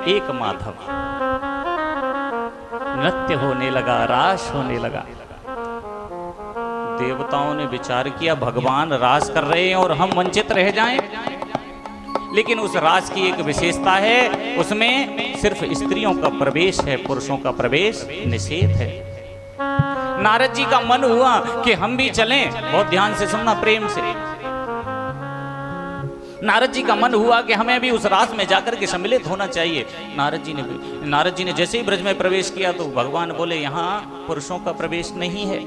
एक माधव। नृत्य होने लगा, रास होने लगा। देवताओं ने विचार किया भगवान रास कर रहे हैं और हम वंचित रह जाएं। लेकिन उस रास की एक विशेषता है, उसमें सिर्फ स्त्रियों का प्रवेश है, पुरुषों का प्रवेश निषेध है। नारद जी का मन हुआ कि हम भी चलें। बहुत ध्यान से सुनना, प्रेम से। नारद जी का मन हुआ कि हमें भी उस रास में जाकर के सम्मिलित होना चाहिए। नारद जी ने जैसे ही ब्रज में प्रवेश किया तो भगवान बोले यहाँ पुरुषों का प्रवेश नहीं है।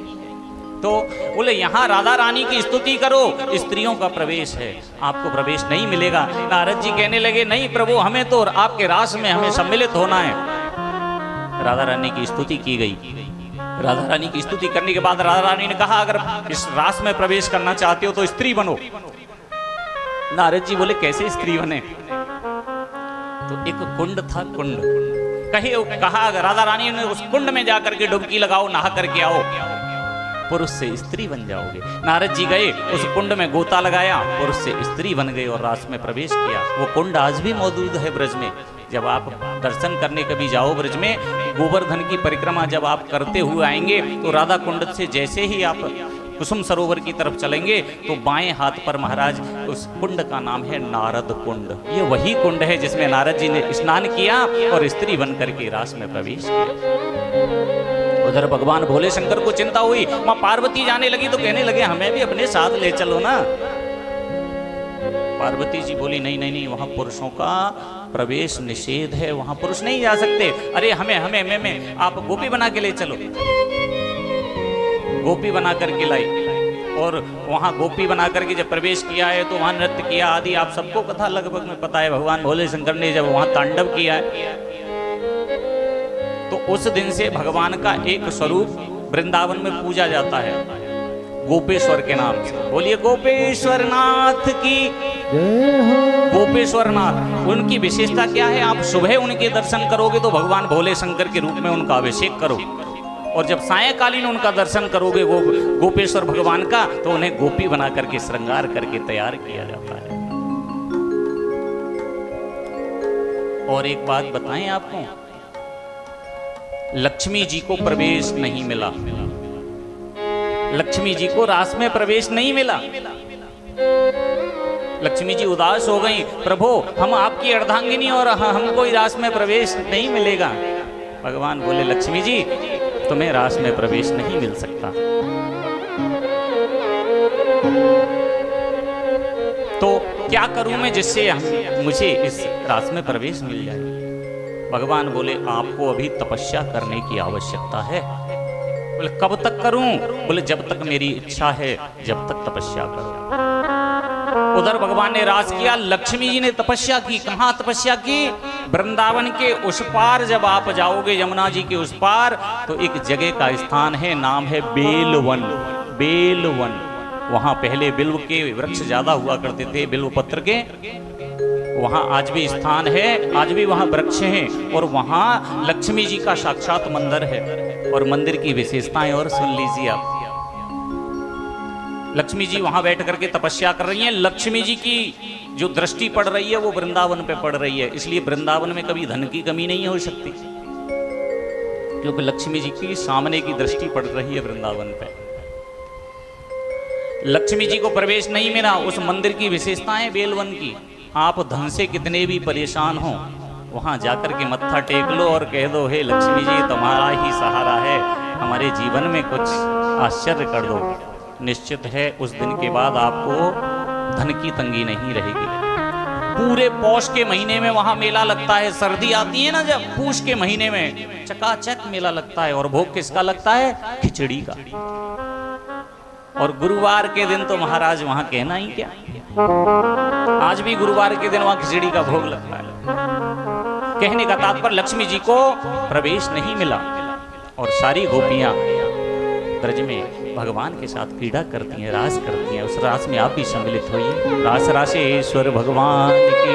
तो बोले यहाँ राधा रानी की स्तुति करो, स्त्रियों का प्रवेश है, आपको प्रवेश नहीं मिलेगा। नारद जी कहने लगे नहीं प्रभु, हमें तो आपके रास में हमें सम्मिलित होना है। राधा रानी की स्तुति की गई। राधा रानी की स्तुति करने के बाद राधा रानी ने कहा अगर इस रास में प्रवेश करना चाहते हो तो स्त्री बनो। नारद जी बोले कैसे स्त्री बने? तो एक कुंड था, कुंड कहा राधा रानी ने उस कुंड में जाकर के डुबकी लगाओ, नहा करके आओ, पुरुष से स्त्री बन जाओगे। नारद जी गए, उस कुंड में गोता लगाया, पुरुष से स्त्री बन गए और रास में प्रवेश किया। वो कुंड आज भी मौजूद है ब्रज में। जब आप दर्शन करने कभी जाओ ब्रज में, गोवर्धन की परिक्रमा जब आप करते हुए आएंगे तो राधा कुंड से जैसे ही आप कुसुम सरोवर की तरफ चलेंगे तो बाएं हाथ पर महाराज उस कुंड का नाम है नारद कुंड। ये वही कुंड है जिसमें नारद जी ने स्नान किया और स्त्री बन करके रास में प्रवेश किया। उधर भगवान भोले शंकर को चिंता हुई, मां पार्वती जाने लगी तो कहने लगे हमें भी अपने साथ ले चलो ना। पार्वती जी बोली नहीं नहीं नहीं, वहां पुरुषों का प्रवेश निषेध है, वहां पुरुष नहीं जा सकते। अरे हमें आप गोपी बना के ले चलो। गोपी बना करके लाई और वहां गोपी बना करके जब प्रवेश किया है तो वहां नृत्य किया आदि। आप सबको कथा लगभग में पता है, भगवान भोले शंकर ने जब वहां तांडव किया है तो उस दिन से भगवान का एक स्वरूप वृंदावन में पूजा जाता है गोपेश्वर के नाम से। बोलिए गोपेश्वर नाथ की जय हो। गोपेश्वर नाथ, उनकी विशेषता क्या है? आप सुबह उनके दर्शन करोगे तो भगवान भोले शंकर के रूप में उनका अभिषेक करो, और जब सायंकालीन उनका दर्शन करोगे वो गोपेश्वर भगवान का, तो उन्हें गोपी बना करके श्रृंगार करके तैयार किया जाता है। और एक बात बताएं आपको, लक्ष्मी जी को प्रवेश नहीं मिला। लक्ष्मी जी को रास में प्रवेश नहीं मिला। लक्ष्मी जी उदास हो गई, प्रभु हम आपकी अर्धांगिनी और हमको रास में प्रवेश नहीं मिलेगा। भगवान बोले लक्ष्मी जी तुम्हें रास में प्रवेश नहीं मिल सकता। तो क्या करूं मैं जिससे मुझे इस रास में प्रवेश मिल जाए? भगवान बोले आपको अभी तपस्या करने की आवश्यकता है। बोले कब तक करूं? बोले जब तक मेरी इच्छा है, जब तक तपस्या करो। उधर भगवान ने रास किया, लक्ष्मी जी ने तपस्या की। कहां तपस्या की? वृंदावन के उस पार जब आप जाओगे, यमुना जी के उस पार, तो एक जगह का स्थान है, नाम है बेलवन। बेलवन, वहां पहले बिल्व के वृक्ष ज्यादा हुआ करते थे, बिल्व पत्र के। वहां आज भी स्थान है, आज भी वहां वृक्ष हैं, और वहां लक्ष्मी जी का साक्षात मंदिर है। और मंदिर की विशेषताएं और सुन लीजिए आप। लक्ष्मी जी वहां बैठ करके तपस्या कर रही हैं। लक्ष्मी जी की जो दृष्टि पड़ रही है वो वृंदावन पे पड़ रही है, इसलिए वृंदावन में कभी धन की कमी नहीं हो सकती, क्योंकि लक्ष्मी जी की सामने की दृष्टि पड़ रही है वृंदावन पे। लक्ष्मी जी को प्रवेश नहीं मिला। उस मंदिर की विशेषताएं बेलवन की, आप धन से कितने भी परेशान हो, वहां जाकर के मत्था टेक लो और कह दो हे लक्ष्मी जी तुम्हारा ही सहारा है, हमारे जीवन में कुछ आश्चर्य कर दो। निश्चित है उस दिन के बाद आपको धन की तंगी नहीं रहेगी। पूरे पौष के महीने में वहां मेला लगता है। सर्दी आती है ना जब, पूष के महीने में चकाचक मेला लगता है। और भोग किसका लगता है? खिचड़ी का। और गुरुवार के दिन तो महाराज वहां कहना ही क्या, आज भी गुरुवार के दिन वहां खिचड़ी का भोग लगता है। कहने का तात्पर्य लक्ष्मी जी को प्रवेश नहीं मिला और सारी गोपियां ब्रज में भगवान के साथ क्रीड़ा करती हैं, रास करती हैं। उस रास में आप भी सम्मिलित होइए। रास रासेश्वर भगवान की